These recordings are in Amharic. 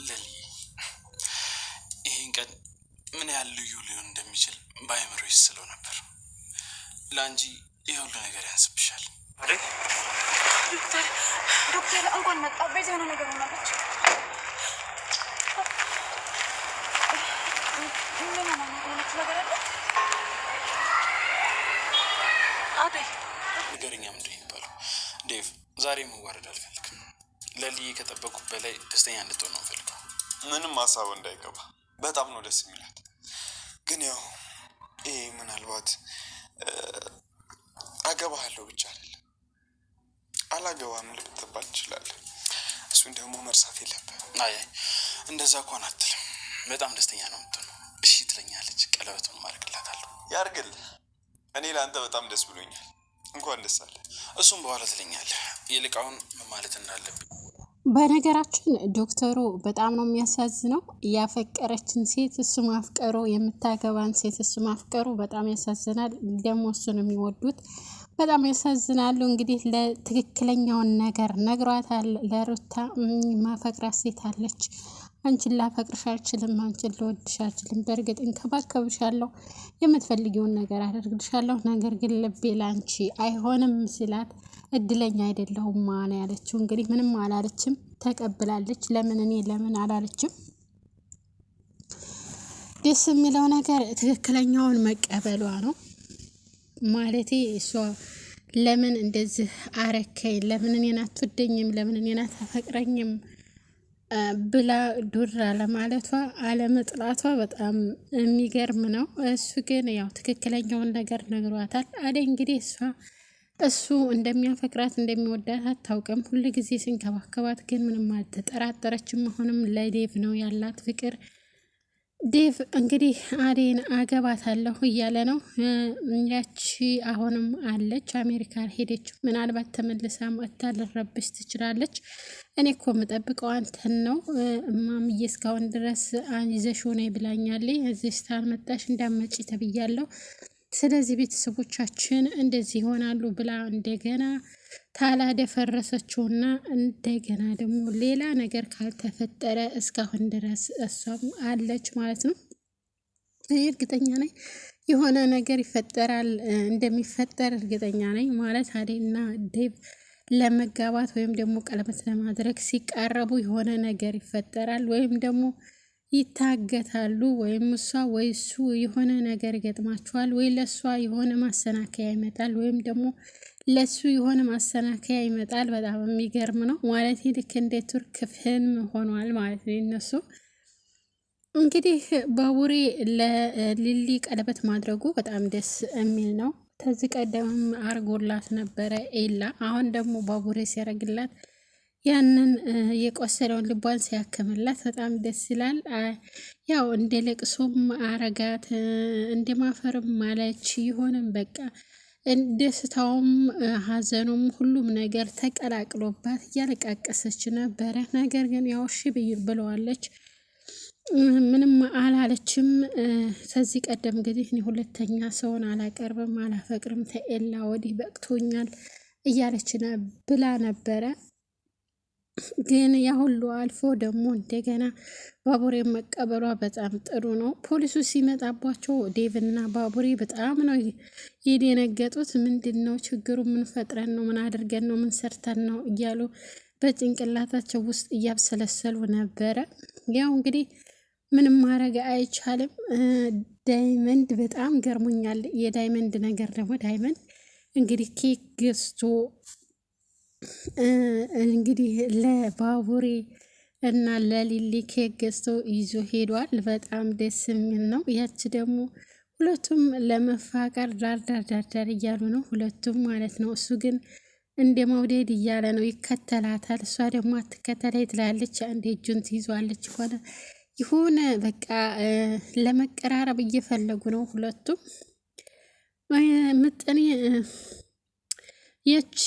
ለሊ ይሄን ቀን ምን ያህል ልዩ ሊሆን እንደሚችል ባይምሮ ይስለው ነበር። ለአንቺ ይሄ ሁሉ ነገር ያንስብሻል አይደል? ዶክተር እንኳን መጣ። በዚህ ሆነ ነገር ሆናለች። ምን ሆነች ነገር አለ? አደይ ንገረኛ ምንድን ነው የሚባለው? ዴቭ ዛሬ መዋረድ አልፈልግም። ለሊ ከጠበቁት በላይ ደስተኛ እንድትሆን ነው ፈልገው። ምንም ሀሳብ እንዳይገባ በጣም ነው ደስ የሚላት። ግን ያው ይሄ ምናልባት አገባሃለሁ ብቻ አይደለም አላገባም ልትባል ትችላለህ። እሱን ደግሞ መርሳት የለብህም። አይ እንደዛ እንኳን አትልም። በጣም ደስተኛ ነው የምትሆነው። እሺ ትለኛለች። ቀለበቱን ማድረግላታለሁ። ያርግልህ። እኔ ለአንተ በጣም ደስ ብሎኛል። እንኳን ደስ አለ። እሱም በኋላ ትለኛለህ። ይልቃውን ምን ማለት እንዳለብኝ። በነገራችን ዶክተሩ በጣም ነው የሚያሳዝነው። ያፈቀረችን ሴት እሱ ማፍቀሩ፣ የምታገባን ሴት እሱ ማፍቀሩ በጣም ያሳዝናል። ደግሞ እሱን የሚወዱት በጣም ያሳዝናሉ። እንግዲህ ለትክክለኛውን ነገር ነግሯታል። ለሩታ ማፈቅራት ሴት አለች። አንቺን ላፈቅርሽ አልችልም፣ አንቺን ልወድሽ አልችልም። በእርግጥ እንከባከብሻለሁ፣ የምትፈልጊውን ነገር አደርግልሻለሁ፣ ነገር ግን ልቤ ላንቺ አይሆንም ሲላት እድለኛ አይደለሁም ማን ያለችው። እንግዲህ ምንም አላለችም፣ ተቀብላለች። ለምን እኔ ለምን አላለችም። ደስ የሚለው ነገር ትክክለኛውን መቀበሏ ነው። ማለቴ እሷ ለምን እንደዚህ አረከኝ፣ ለምን እኔን አትወደኝም፣ ለምን እኔን አታፈቅረኝም ብላ ዱራ ለማለቷ አለመጥላቷ በጣም የሚገርም ነው። እሱ ግን ያው ትክክለኛውን ነገር ነግሯታል። አደይ እንግዲህ እሱ እንደሚያፈቅራት እንደሚወዳት አታውቅም። ሁሉ ጊዜ ሲንከባከባት ግን ምንም አልተጠራጠረችም። አሁንም ለዴቭ ነው ያላት ፍቅር። ዴቭ እንግዲህ አደይን አገባታለሁ እያለ ነው። ያቺ አሁንም አለች፣ አሜሪካ ሄደች። ምናልባት ተመልሳ መጥታ ልረብሽ ትችላለች። እኔ እኮ የምጠብቀው አንተን ነው እማምዬ፣ እስካሁን ድረስ ይዘሽው ነይ ብላኛለች። እዚህ ስታልመጣሽ እንዳትመጪ ተብያለሁ። ስለዚህ ቤተሰቦቻችን እንደዚህ ይሆናሉ ብላ እንደገና ታላደፈረሰችውና እንደገና ደግሞ ሌላ ነገር ካልተፈጠረ እስካሁን ድረስ እሷም አለች ማለት ነው። እኔ እርግጠኛ ነኝ የሆነ ነገር ይፈጠራል፣ እንደሚፈጠር እርግጠኛ ነኝ። ማለት አደይና ዴቭ ለመጋባት ወይም ደግሞ ቀለበት ለማድረግ ሲቃረቡ የሆነ ነገር ይፈጠራል፣ ወይም ደግሞ ይታገታሉ፣ ወይም እሷ ወይ እሱ የሆነ ነገር ይገጥማቸዋል፣ ወይ ለእሷ የሆነ ማሰናከያ ይመጣል፣ ወይም ደግሞ ለሱ የሆነ ማሰናከያ ይመጣል። በጣም የሚገርም ነው ማለት ልክ እንደ ቱርክ ፊልም ሆኗል ማለት ነው። እነሱ እንግዲህ ባቡሬ ለሊሊ ቀለበት ማድረጉ በጣም ደስ የሚል ነው። ከዚህ ቀደምም አርጎላት ነበረ ኤላ። አሁን ደግሞ ባቡሬ ሲያደርግላት ያንን የቆሰለውን ልቧን ሲያክምላት በጣም ደስ ይላል። ያው እንደ ለቅሶም አረጋት፣ እንደ ማፈርም ማለች ይሆንም በቃ ደስታውም ሀዘኑም ሁሉም ነገር ተቀላቅሎባት እያለቃቀሰች ነበረ። ነገር ግን ያው እሺ ብለዋለች፣ ምንም አላለችም። ከዚህ ቀደም እንግዲህ እኔ ሁለተኛ ሰውን አላቀርብም አላፈቅርም፣ ተኤላ ወዲህ በቅቶኛል እያለች ብላ ነበረ። ግን ያ ሁሉ አልፎ ደግሞ እንደገና ባቡሬ መቀበሏ በጣም ጥሩ ነው። ፖሊሱ ሲመጣባቸው ዴቭና ባቡሬ በጣም ነው የደነገጡት። ምንድን ነው ችግሩ? ምን ፈጥረን ነው? ምን አድርገን ነው? ምን ሰርተን ነው? እያሉ በጭንቅላታቸው ውስጥ እያብሰለሰሉ ነበረ። ያው እንግዲህ ምንም ማድረግ አይቻልም። ዳይመንድ በጣም ገርሞኛል። የዳይመንድ ነገር ደግሞ ዳይመንድ እንግዲህ ኬክ ገዝቶ እንግዲህ ለባቡሬ እና ለሊሊ ኬክ ገዝቶ ይዞ ሄዷል። በጣም ደስ የሚል ነው። ያች ደግሞ ሁለቱም ለመፋቀር ዳርዳር እያሉ ነው፣ ሁለቱም ማለት ነው። እሱ ግን እንደ መውደድ እያለ ነው፣ ይከተላታል። እሷ ደግሞ አትከተላይ ትላለች። አንድ እጁን ትይዟለች። የሆነ በቃ ለመቀራረብ እየፈለጉ ነው ሁለቱም። ምጥኔ የቺ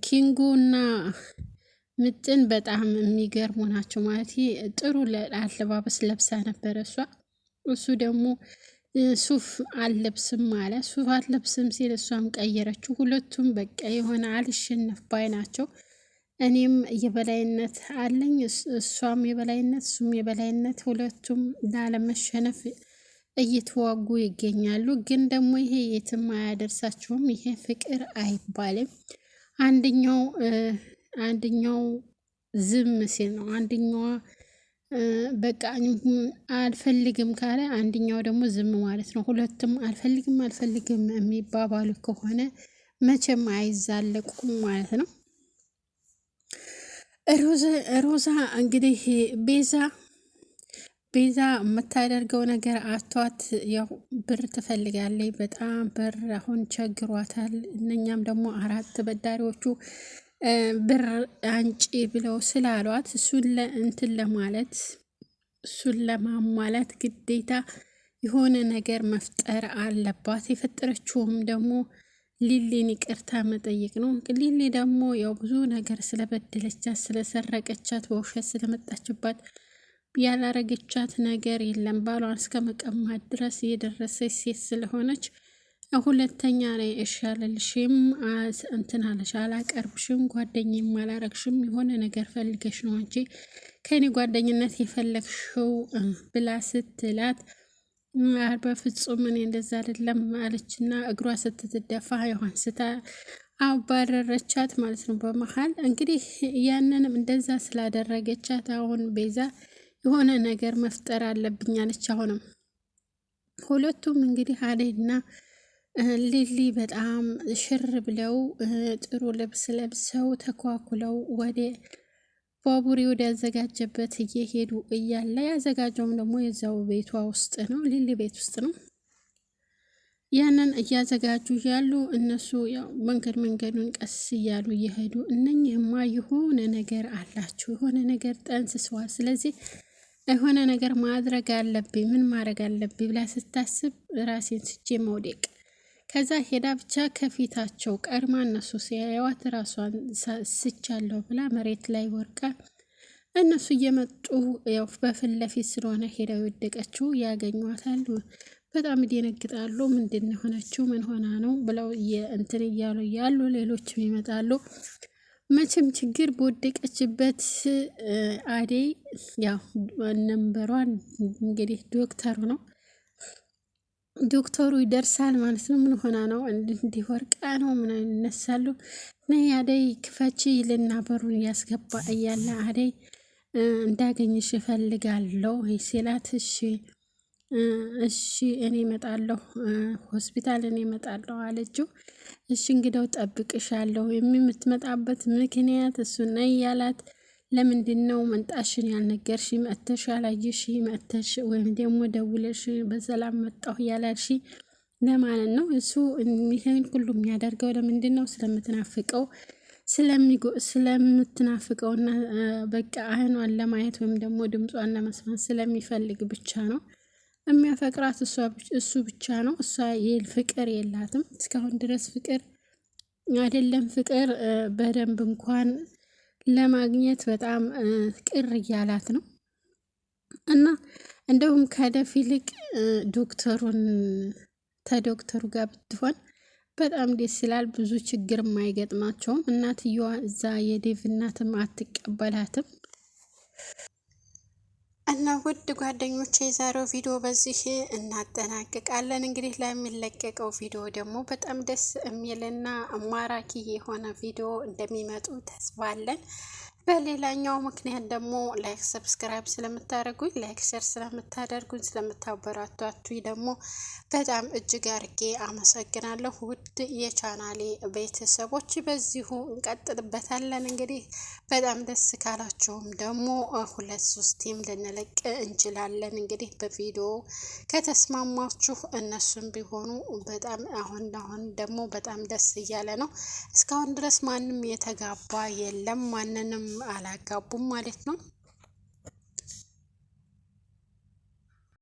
ኪንጉና ምጥን በጣም የሚገርሙ ናቸው። ማለት ጥሩ አለባበስ ለብሳ ነበረ እሷ። እሱ ደግሞ ሱፍ አልለብስም አለ። ሱፍ አልለብስም ሲል እሷም ቀየረችው። ሁለቱም በቃ የሆነ አልሸነፍ ባይ ናቸው። እኔም የበላይነት አለኝ፣ እሷም የበላይነት እሱም የበላይነት፣ ሁለቱም ላለመሸነፍ እየተዋጉ ይገኛሉ። ግን ደግሞ ይሄ የትም አያደርሳቸውም። ይሄ ፍቅር አይባልም። አንደኛው ዝም ሲል ነው አንደኛዋ በቃ አልፈልግም ካለ አንደኛው ደግሞ ዝም ማለት ነው። ሁለቱም አልፈልግም የሚባባሉ ከሆነ መቼም አይዛለቁም ማለት ነው። ሮዛ እንግዲህ ቤዛ የምታደርገው ነገር አቷት ያው ብር ትፈልጋለች። በጣም ብር አሁን ቸግሯታል። እነኛም ደግሞ 4 ተበዳሪዎቹ ብር አንጪ ብለው ስላሏት እሱን ለማሟላት ግዴታ የሆነ ነገር መፍጠር አለባት። የፈጠረችውም ደግሞ ሊሊን ይቅርታ መጠየቅ ነው። ሊሊ ደግሞ ያው ብዙ ነገር ስለበደለቻት፣ ስለሰረቀቻት፣ በውሸት ስለመጣችባት ያላረገቻት ነገር የለም። ባሏን እስከ መቀማት ድረስ የደረሰች ሴት ስለሆነች ሁለተኛ ላይ እሺ አልልሽም እንትን አለሽ አላቀርብሽም፣ ጓደኛም አላረግሽም፣ የሆነ ነገር ፈልገሽ ነው እንጂ ከኔ ጓደኝነት የፈለግሽው ብላ ስትላት በፍጹም እኔ እንደዛ አይደለም አለችና እግሯ ስትደፋ ያዋን ስታ አባረረቻት ማለት ነው። በመሀል እንግዲህ ያንንም እንደዛ ስላደረገቻት አሁን ቤዛ የሆነ ነገር መፍጠር አለብኝ አለች። አሁንም ሁለቱም እንግዲህ አደይና ሊሊ በጣም ሽር ብለው ጥሩ ልብስ ለብሰው ተኳኩለው ወደ ባቡሬ ወደ ያዘጋጀበት እየሄዱ እያለ ያዘጋጀውም ደግሞ የዛው ቤቷ ውስጥ ነው፣ ሊሊ ቤት ውስጥ ነው። ያንን እያዘጋጁ ያሉ እነሱ ያው መንገዱን ቀስ እያሉ እየሄዱ እነኝህማ የሆነ ነገር አላችሁ፣ የሆነ ነገር ጠንስሰዋል፣ ስለዚህ የሆነ ነገር ማድረግ አለብኝ፣ ምን ማድረግ አለብኝ ብላ ስታስብ ራሴን ስቼ መውደቅ፣ ከዛ ሄዳ ብቻ ከፊታቸው ቀድማ እነሱ ሲያዩዋት ራሷን ስቻለሁ ብላ መሬት ላይ ወርቃ እነሱ እየመጡ ያው በፊት ለፊት ስለሆነ ሄዳ የወደቀችው ያገኟታል። በጣም ይደነግጣሉ። ምንድን ነው የሆነችው? ምን ሆና ነው ብለው እንትን እያሉ ያሉ ሌሎችም ይመጣሉ። መቼም ችግር በወደቀችበት አደይ ያው ነምበሯን እንግዲህ ዶክተሩ ይደርሳል ማለት ነው። ምን ሆና ነው እንዲህ ወርቃ ነው ምን ይነሳሉ። ነይ አደይ ክፈቺ ይልና በሩን ያስገባ እያለ አደይ እንዳገኝሽ እፈልጋለሁ ሲላት እሺ እኔ እመጣለሁ፣ ሆስፒታል እኔ እመጣለሁ አለችው። እሺ እንግዲያው ጠብቅሻለሁ፣ የምትመጣበት ምክንያት እሱ ነው ያላት። ለምንድን ነው መንጣሽን ያልነገርሽ? መተሽ አላየሽ? መተሽ ወይም ደግሞ ደውለሽ በሰላም መጣሁ ያላልሽ ለማለት ነው። እሱ ይሄን ሁሉ የሚያደርገው ለምንድን ነው? ስለምትናፍቀውና በቃ አይኗን ለማየት ወይም ደግሞ ድምጿን ለመስማት ስለሚፈልግ ብቻ ነው። የሚያፈቅራት እሱ ብቻ ነው። እሷ ፍቅር የላትም እስካሁን ድረስ። ፍቅር አይደለም ፍቅር በደንብ እንኳን ለማግኘት በጣም ቅር እያላት ነው። እና እንደውም ከደፍ ይልቅ ከዶክተሩ ጋር ብትሆን በጣም ደስ ይላል። ብዙ ችግር የማይገጥማቸውም። እናትየዋ እዛ የዴቭ እናትም አትቀበላትም። እና ውድ ጓደኞቼ የዛሬው ቪዲዮ በዚህ እናጠናቅቃለን። እንግዲህ ለሚለቀቀው ቪዲዮ ደግሞ በጣም ደስ የሚልና ማራኪ የሆነ ቪዲዮ እንደሚመጡ ተስፋ አለን። በሌላኛው ምክንያት ደግሞ ላይክ ሰብስክራይብ ስለምታደርጉኝ ላይክ ሼር ስለምታደርጉኝ ስለምታበረታቱኝ ደግሞ በጣም እጅግ አርጌ አመሰግናለሁ። ውድ የቻናሌ ቤተሰቦች በዚሁ እንቀጥልበታለን። እንግዲህ በጣም ደስ ካላችሁም ደግሞ 2-3ቲም ልንለቅ እንችላለን። እንግዲህ በቪዲዮ ከተስማማችሁ እነሱም ቢሆኑ በጣም አሁን ደግሞ በጣም ደስ እያለ ነው። እስካሁን ድረስ ማንም የተጋባ የለም፣ ማንንም አላጋቡም ማለት ነው።